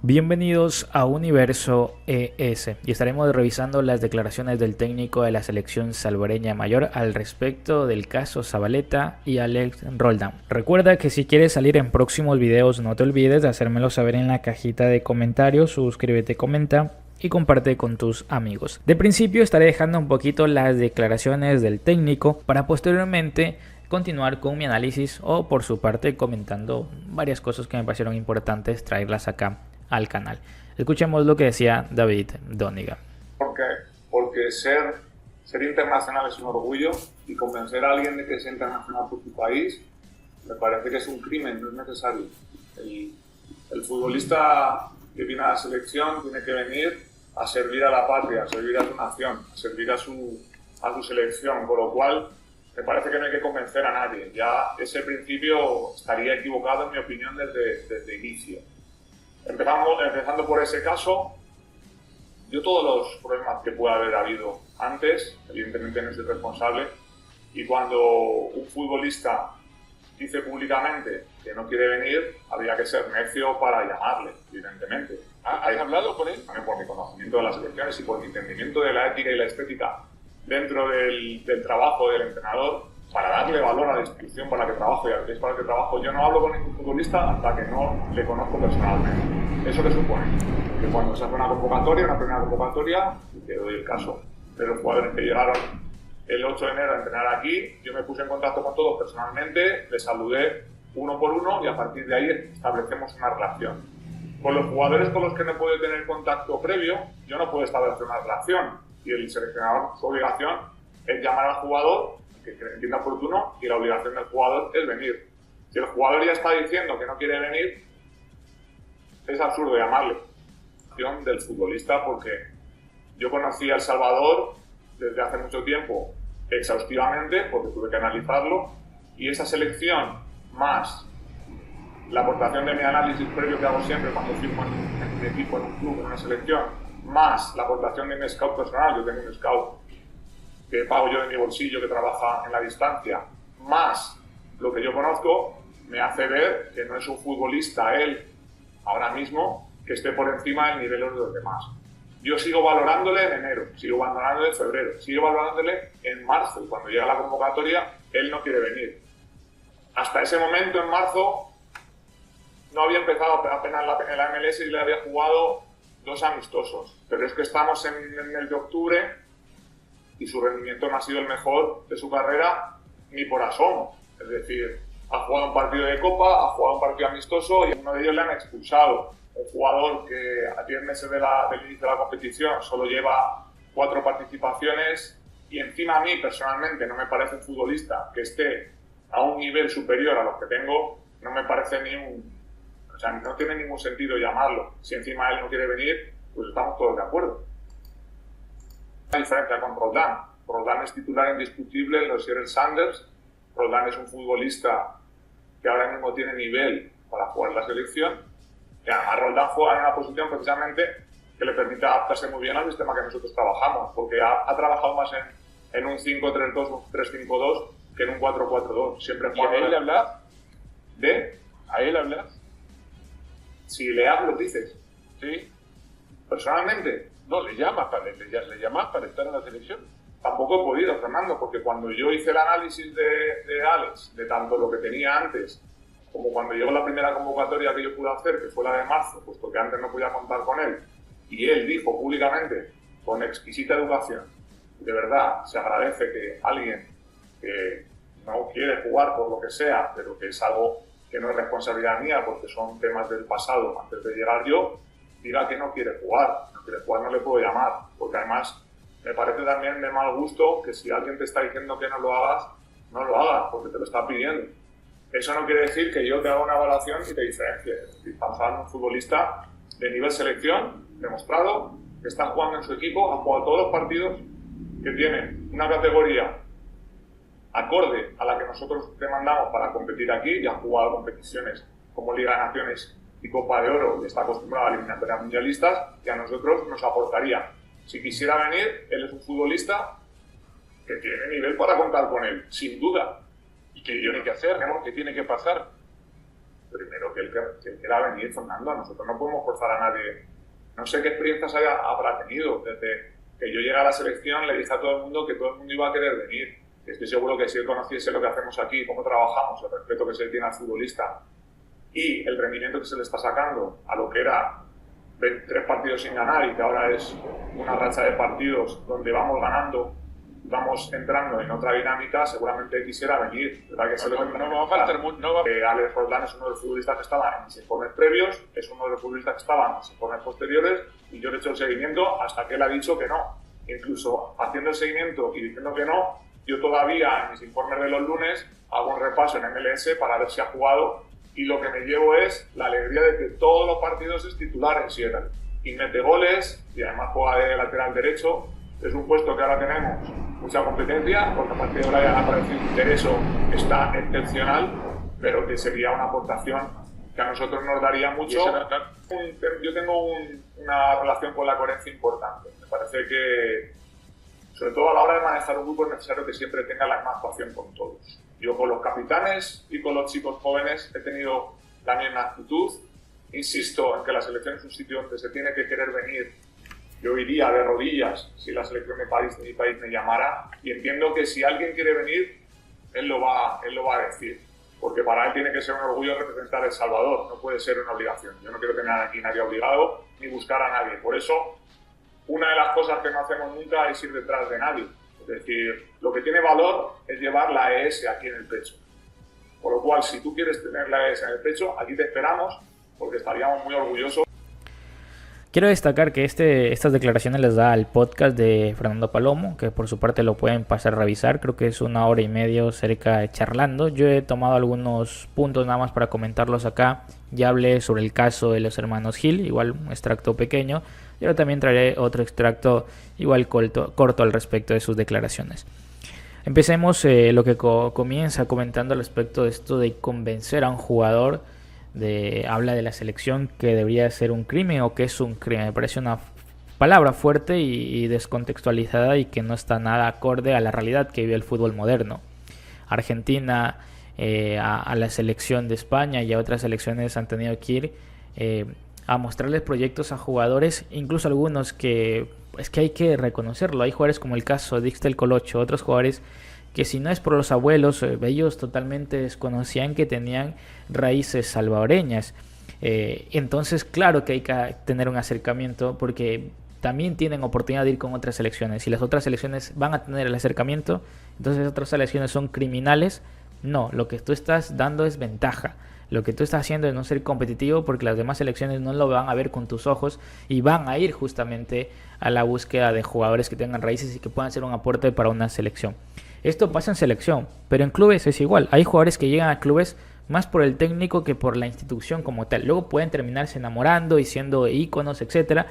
Bienvenidos a Universo ES y estaremos revisando las declaraciones del técnico de la selección salvadoreña mayor al respecto del caso Zabaleta y Alex Roldán. Recuerda que si quieres salir en próximos videos no te olvides de hacérmelo saber en la cajita de comentarios, suscríbete, comenta y comparte con tus amigos. De principio estaré dejando un poquito las declaraciones del técnico para posteriormente continuar con mi análisis o por su parte comentando varias cosas que me parecieron importantes traerlas acá al canal. Escuchemos lo que decía David Doniga. Porque ser internacional es un orgullo y convencer a alguien de que sea internacional por tu país me parece que es un crimen, no es necesario. El futbolista que viene a la selección tiene que venir a servir a la patria, a servir a su nación, a servir a su selección, con lo cual me parece que no hay que convencer a nadie. Ya ese principio estaría equivocado en mi opinión desde inicio. Empezando por ese caso, yo todos los problemas que pueda haber habido antes, evidentemente no soy responsable, y cuando un futbolista dice públicamente que no quiere venir, habría que ser necio para llamarle, evidentemente. ¿Has hablado con él? También por mi conocimiento de las elecciones y por mi entendimiento de la ética y la estética dentro del trabajo del entrenador, para darle valor a la institución para la que trabajo y al país para el que trabajo. Yo no hablo con ningún futbolista hasta que no le conozco personalmente. ¿Eso qué supone? Que cuando se hace una primera convocatoria, te doy el caso de los jugadores que llegaron el 8 de enero a entrenar aquí, yo me puse en contacto con todos personalmente, les saludé uno por uno y a partir de ahí establecemos una relación. Con los jugadores con los que no puedo tener contacto previo, yo no puedo establecer una relación y el seleccionador, su obligación es llamar al jugador que entienda oportuno y la obligación del jugador es venir. Si el jugador ya está diciendo que no quiere venir, es absurdo llamarle. Del futbolista, porque yo conocí a El Salvador desde hace mucho tiempo exhaustivamente, porque tuve que analizarlo, y esa selección más la aportación de mi análisis previo que hago siempre cuando firmo en mi equipo, en un club, en una selección, más la aportación de mi scout personal, yo tengo un scout que pago yo de mi bolsillo, que trabaja en la distancia, más lo que yo conozco, me hace ver que no es un futbolista él, ahora mismo, que esté por encima del nivel de los demás. Yo sigo valorándole en enero, sigo valorándole en febrero, sigo valorándole en marzo, y cuando llega la convocatoria, él no quiere venir. Hasta ese momento, en marzo, no había empezado apenas en la MLS y le había jugado 2 amistosos, pero es que estamos en el mes de octubre y su rendimiento no ha sido el mejor de su carrera ni por asomo. Es decir, ha jugado un partido de Copa, ha jugado un partido amistoso y a uno de ellos le han expulsado. Un jugador que a 10 meses del inicio de la competición solo lleva 4 participaciones y encima a mí personalmente no me parece un futbolista que esté a un nivel superior a los que tengo, no me parece o sea, no tiene ningún sentido llamarlo. Si encima él no quiere venir, pues estamos todos de acuerdo. La diferencia con Roldán. Roldán es titular indiscutible en los Seattle Sounders. Roldán es un futbolista que ahora mismo tiene nivel para jugar en la selección. Y además Roldán juega en una posición precisamente que le permite adaptarse muy bien al sistema que nosotros trabajamos, porque ha trabajado más en un 5-3-2, un 3-5-2 que en un 4-4-2. Siempre ¿Y a él le hablas? ¿A él hablas? Si le hablo, dices. Sí. Personalmente. No, le llamas para estar en la selección. Tampoco he podido, Fernando, porque cuando yo hice el análisis de Alex, de tanto lo que tenía antes, como cuando llegó la primera convocatoria que yo pude hacer, que fue la de marzo, puesto que antes no podía contar con él, y él dijo públicamente, con exquisita educación, de verdad, se agradece que alguien que no quiere jugar por lo que sea, pero que es algo que no es responsabilidad mía, porque son temas del pasado, antes de llegar yo, diga que no quiere jugar. No quiere jugar, no le puedo llamar, porque además me parece también de mal gusto que si alguien te está diciendo que no lo hagas, no lo hagas, porque te lo está pidiendo. Eso no quiere decir que yo te haga una evaluación y te diferencie. Estamos hablando de un futbolista de nivel selección, demostrado, que está jugando en su equipo, ha jugado todos los partidos, que tiene una categoría acorde a la que nosotros demandamos para competir aquí, y ha jugado competiciones como Liga de Naciones y Copa de Oro, y está acostumbrado a eliminatorias mundialistas, que a nosotros nos aportaría. Si quisiera venir, él es un futbolista que tiene nivel para contar con él, sin duda. ¿Y qué tiene que hacer? ¿Qué tiene que pasar? primero que él quiera venir, Fernando. Nosotros no podemos forzar a nadie. No sé qué experiencias habrá tenido. Desde que yo llegué a la selección le dije a todo el mundo que todo el mundo iba a querer venir. Estoy seguro que si él conociese lo que hacemos aquí, cómo trabajamos, el respeto que se le tiene al futbolista y el rendimiento que se le está sacando a lo que era 3 partidos sin ganar y que ahora es una racha de partidos donde vamos ganando, vamos entrando en otra dinámica, seguramente quisiera venir. ¿Verdad? Que No va a faltar mucho. Alex Roldán es uno de los futbolistas que estaban en mis informes previos, es uno de los futbolistas que estaban en mis informes posteriores y yo le he hecho el seguimiento hasta que él ha dicho que no. Incluso haciendo el seguimiento y diciendo que no, yo todavía en mis informes de los lunes hago un repaso en MLS para ver si ha jugado y lo que me llevo es la alegría de que todos los partidos es titular en Seattle y mete goles y además juega de lateral derecho. Es un puesto que ahora tenemos mucha competencia porque a partir de Brian ha aparecido un interés, está excepcional, pero que sería una aportación que a nosotros nos daría mucho. Yo tengo una relación con la coherencia importante. Me parece que, sobre todo a la hora de manejar un grupo, es necesario que siempre tenga la misma actuación con todos. Yo con los capitanes y con los chicos jóvenes he tenido la misma actitud. Insisto en que la selección es un sitio donde se tiene que querer venir. Yo iría de rodillas si la selección de mi país me llamara y entiendo que si alguien quiere venir, él lo va a decir. Porque para él tiene que ser un orgullo representar a El Salvador, no puede ser una obligación. Yo no quiero tener aquí nadie obligado ni buscar a nadie. Por eso, una de las cosas que no hacemos nunca es ir detrás de nadie. Es decir, lo que tiene valor es llevar la ES aquí en el pecho. Por lo cual, si tú quieres tener la ES en el pecho, aquí te esperamos porque estaríamos muy orgullosos. Quiero destacar que estas declaraciones les da al podcast de Fernando Palomo, que por su parte lo pueden pasar a revisar. Creo que es 1 hora y media cerca charlando. Yo he tomado algunos puntos nada más para comentarlos acá. Ya hablé sobre el caso de los hermanos Gil, igual un extracto pequeño. Y ahora también traeré otro extracto igual corto al respecto de sus declaraciones. Empecemos lo que comienza comentando al respecto de esto de convencer a un jugador. Habla de la selección que debería ser un crimen o que es un crimen. Me parece una palabra fuerte y descontextualizada y que no está nada acorde a la realidad que vive el fútbol moderno. Argentina, a la selección de España y a otras selecciones han tenido que ir a mostrarles proyectos a jugadores, incluso algunos que es que hay que reconocerlo. Hay jugadores como el caso de Ixtel Colocho, otros jugadores que si no es por los abuelos, ellos totalmente desconocían que tenían raíces salvadoreñas. Entonces, claro que hay que tener un acercamiento porque también tienen oportunidad de ir con otras selecciones. Si las otras selecciones van a tener el acercamiento, entonces otras selecciones son criminales. No, lo que tú estás dando es ventaja. Lo que tú estás haciendo es no ser competitivo porque las demás selecciones no lo van a ver con tus ojos y van a ir justamente a la búsqueda de jugadores que tengan raíces y que puedan ser un aporte para una selección. Esto pasa en selección, pero en clubes es igual. Hay jugadores que llegan a clubes más por el técnico que por la institución como tal. Luego pueden terminarse enamorando y siendo íconos, etcétera,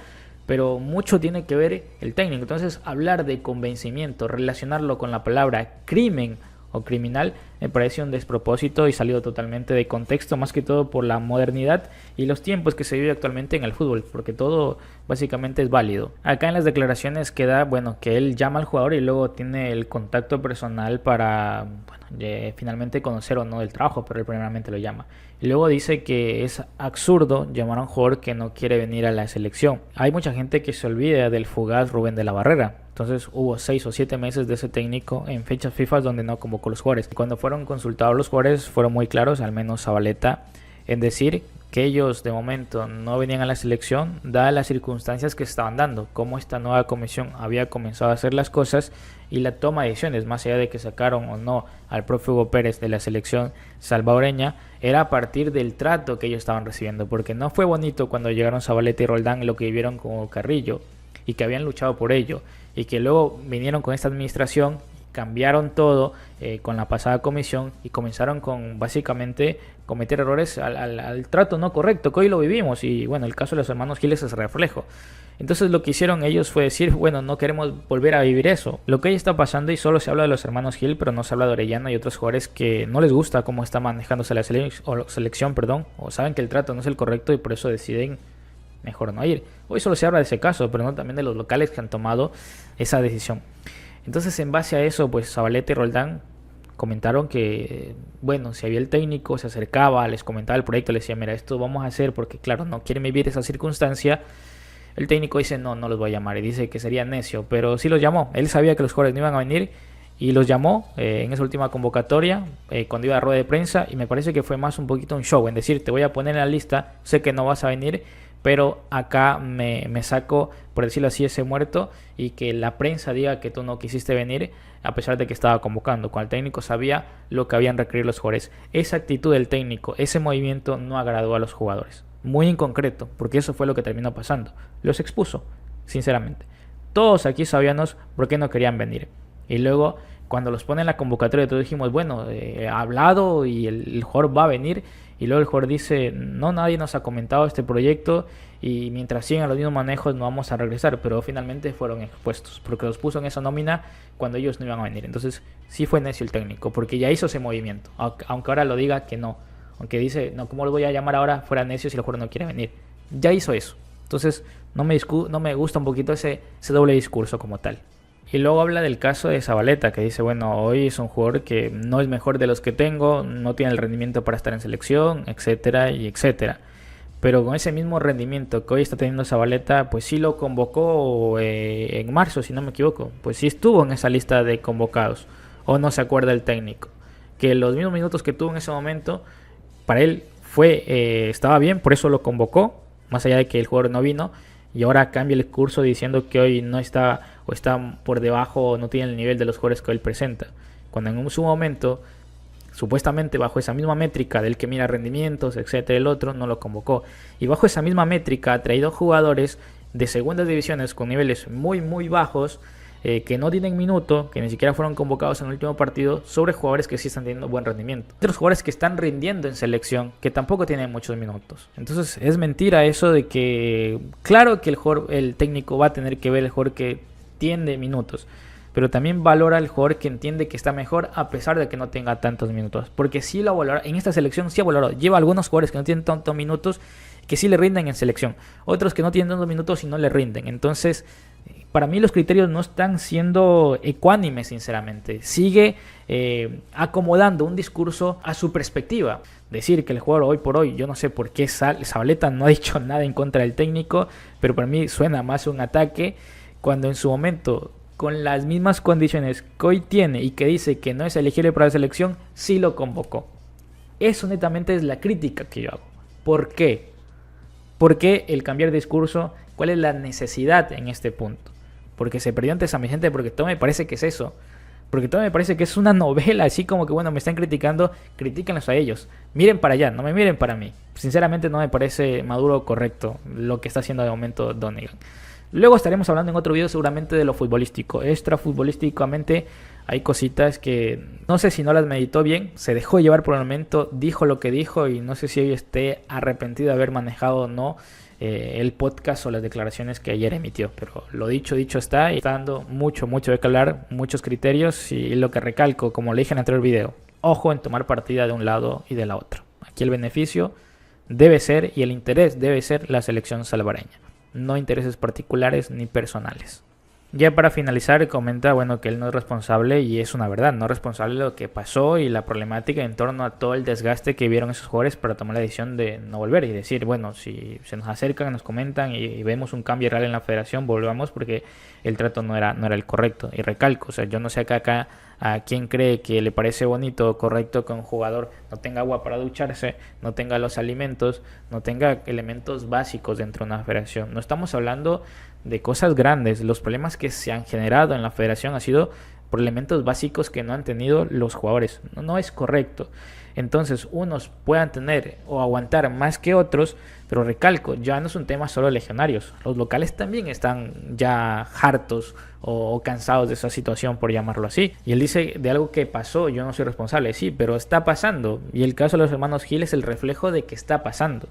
pero mucho tiene que ver el técnico. Entonces, hablar de convencimiento, relacionarlo con la palabra crimen o criminal, me parece un despropósito y salido totalmente de contexto, más que todo por la modernidad y los tiempos que se vive actualmente en el fútbol, porque todo básicamente es válido. Acá en las declaraciones queda, que él llama al jugador y luego tiene el contacto personal para, finalmente conocer o no el trabajo, pero él primeramente lo llama. Y luego dice que es absurdo llamar a un jugador que no quiere venir a la selección. Hay mucha gente que se olvida del fugaz Rubén de la Barrera. Entonces hubo 6 o 7 meses de ese técnico en fechas FIFA donde no convocó los jugadores. Cuando fueron consultados los jugadores fueron muy claros, al menos Zabaleta, en decir que ellos de momento no venían a la selección dadas las circunstancias que estaban dando, cómo esta nueva comisión había comenzado a hacer las cosas y la toma de decisiones, más allá de que sacaron o no al profe Hugo Pérez de la selección salvadoreña, era a partir del trato que ellos estaban recibiendo, porque no fue bonito cuando llegaron Zabaleta y Roldán lo que vivieron con Carrillo y que habían luchado por ello y que luego vinieron con esta administración, cambiaron todo con la pasada comisión y comenzaron con básicamente cometer errores al trato no correcto, que hoy lo vivimos y el caso de los hermanos Giles es reflejo. Entonces lo que hicieron ellos fue decir, no queremos volver a vivir eso. Lo que ahí está pasando y solo se habla de los hermanos Gil, pero no se habla de Orellana y otros jugadores que no les gusta cómo está manejándose la selección, o saben que el trato no es el correcto y por eso deciden mejor no ir. Hoy solo se habla de ese caso, pero no también de los locales que han tomado esa decisión. Entonces, en base a eso, Zabaleta y Roldán comentaron que, bueno, si había el técnico, se acercaba, les comentaba el proyecto, les decía, mira, esto vamos a hacer porque, claro, no quieren vivir esa circunstancia. El técnico dice, no los voy a llamar, y dice que sería necio, pero sí los llamó. Él sabía que los jugadores no iban a venir y los llamó en esa última convocatoria, cuando iba a rueda de prensa, y me parece que fue más un poquito un show, en decir, te voy a poner en la lista, sé que no vas a venir, pero acá me saco, por decirlo así, ese muerto, y que la prensa diga que tú no quisiste venir a pesar de que estaba convocando, cuando el técnico sabía lo que habían requerido los jugadores. Esa actitud del técnico, ese movimiento no agradó a los jugadores, muy en concreto, porque eso fue lo que terminó pasando. Los expuso, sinceramente. Todos aquí sabíamos por qué no querían venir, y luego cuando los ponen en la convocatoria todos dijimos, bueno, ha hablado y el jugador va a venir. Y luego el jugador dice, no, nadie nos ha comentado este proyecto y mientras sigan los mismos manejos no vamos a regresar. Pero finalmente fueron expuestos porque los puso en esa nómina cuando ellos no iban a venir. Entonces sí fue necio el técnico porque ya hizo ese movimiento. Aunque ahora lo diga que no. Aunque dice, no, ¿cómo lo voy a llamar ahora fuera necio si el jugador no quiere venir? Ya hizo eso. Entonces no me gusta un poquito ese doble discurso como tal. Y luego habla del caso de Zabaleta, que dice, bueno, hoy es un jugador que no es mejor de los que tengo, no tiene el rendimiento para estar en selección, etcétera y etcétera. Pero con ese mismo rendimiento que hoy está teniendo Zabaleta, pues sí lo convocó en marzo, si no me equivoco. Pues sí estuvo en esa lista de convocados, o no se acuerda el técnico. Que los mismos minutos que tuvo en ese momento, para él estaba bien, por eso lo convocó, más allá de que el jugador no vino. Y ahora cambia el curso diciendo que hoy no está o está por debajo o no tiene el nivel de los jugadores que hoy presenta. Cuando en su momento, supuestamente bajo esa misma métrica del que mira rendimientos, etcétera, el otro no lo convocó. Y bajo esa misma métrica ha traído jugadores de segundas divisiones con niveles muy muy bajos, que no tienen minuto, que ni siquiera fueron convocados en el último partido, sobre jugadores que sí están teniendo buen rendimiento. Otros jugadores que están rindiendo en selección, que tampoco tienen muchos minutos. Entonces es mentira eso de que, claro que el técnico va a tener que ver el jugador que tiene minutos, pero también valora el jugador que entiende que está mejor a pesar de que no tenga tantos minutos. Porque sí lo valora, en esta selección sí ha valorado. Lleva algunos jugadores que no tienen tantos minutos, que sí le rinden en selección. Otros que no tienen tantos minutos y no le rinden. Entonces, para mí los criterios no están siendo ecuánimes, sinceramente. Sigue acomodando un discurso a su perspectiva. Decir que el jugador hoy por hoy, yo no sé por qué Zabaleta no ha dicho nada en contra del técnico, pero para mí suena más un ataque, cuando en su momento, con las mismas condiciones que hoy tiene y que dice que no es elegible para la selección, sí lo convocó. Eso netamente es la crítica que yo hago. ¿Por qué? ¿Por qué el cambiar de discurso? ¿Cuál es la necesidad en este punto? Porque se perdió ante San Vicente, porque todo me parece que es eso. Porque todo me parece que es una novela, así como que, bueno, me están criticando, critíquenlos a ellos. Miren para allá, no me miren para mí. Sinceramente no me parece maduro o correcto lo que está haciendo de momento Donegan. Luego estaremos hablando en otro video seguramente de lo futbolístico. Extrafutbolísticamente hay cositas que no sé si no las meditó bien, se dejó llevar por el momento, dijo lo que dijo y no sé si hoy esté arrepentido de haber manejado o no el podcast o las declaraciones que ayer emitió. Pero lo dicho está, y está dando mucho de que hablar, muchos criterios, y lo que recalco, como le dije en el anterior video, ojo en tomar partida de un lado y de la otra. Aquí el beneficio debe ser y el interés debe ser la selección salvadoreña, no intereses particulares ni personales. Ya para finalizar, comenta que él no es responsable, y es una verdad, no es responsable de lo que pasó y la problemática en torno a todo el desgaste que vieron esos jugadores para tomar la decisión de no volver y decir, bueno, si se nos acercan, nos comentan y vemos un cambio real en la federación, volvamos, porque el trato no era el correcto. Y recalco, yo no sé acá a quién cree que le parece bonito o correcto que un jugador no tenga agua para ducharse, no tenga los alimentos, no tenga elementos básicos dentro de una federación. No estamos hablando de cosas grandes. Los problemas que se han generado en la federación han sido por elementos básicos que no han tenido los jugadores. No es correcto. Entonces unos puedan tener o aguantar más que otros, pero recalco, ya no es un tema solo de legionarios. Los locales también están ya hartos o cansados de esa situación, por llamarlo así. Y él dice de algo que pasó, yo no soy responsable, sí, pero está pasando. Y el caso de los hermanos Gil es el reflejo de que está pasando.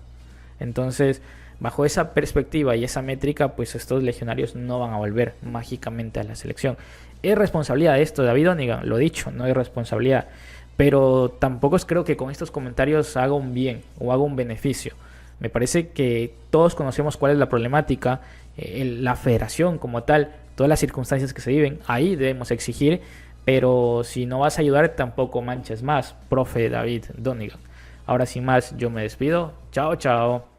Entonces, bajo esa perspectiva y esa métrica, pues estos legionarios no van a volver mágicamente a la selección. ¿Es responsabilidad de esto de David Donegan? Lo dicho, no es responsabilidad. Pero tampoco creo que con estos comentarios haga un bien o haga un beneficio. Me parece que todos conocemos cuál es la problemática, la federación como tal, todas las circunstancias que se viven. Ahí debemos exigir, Pero si no vas a ayudar, tampoco manches más, profe David Donegan. Ahora sin más, yo me despido. Chao, chao.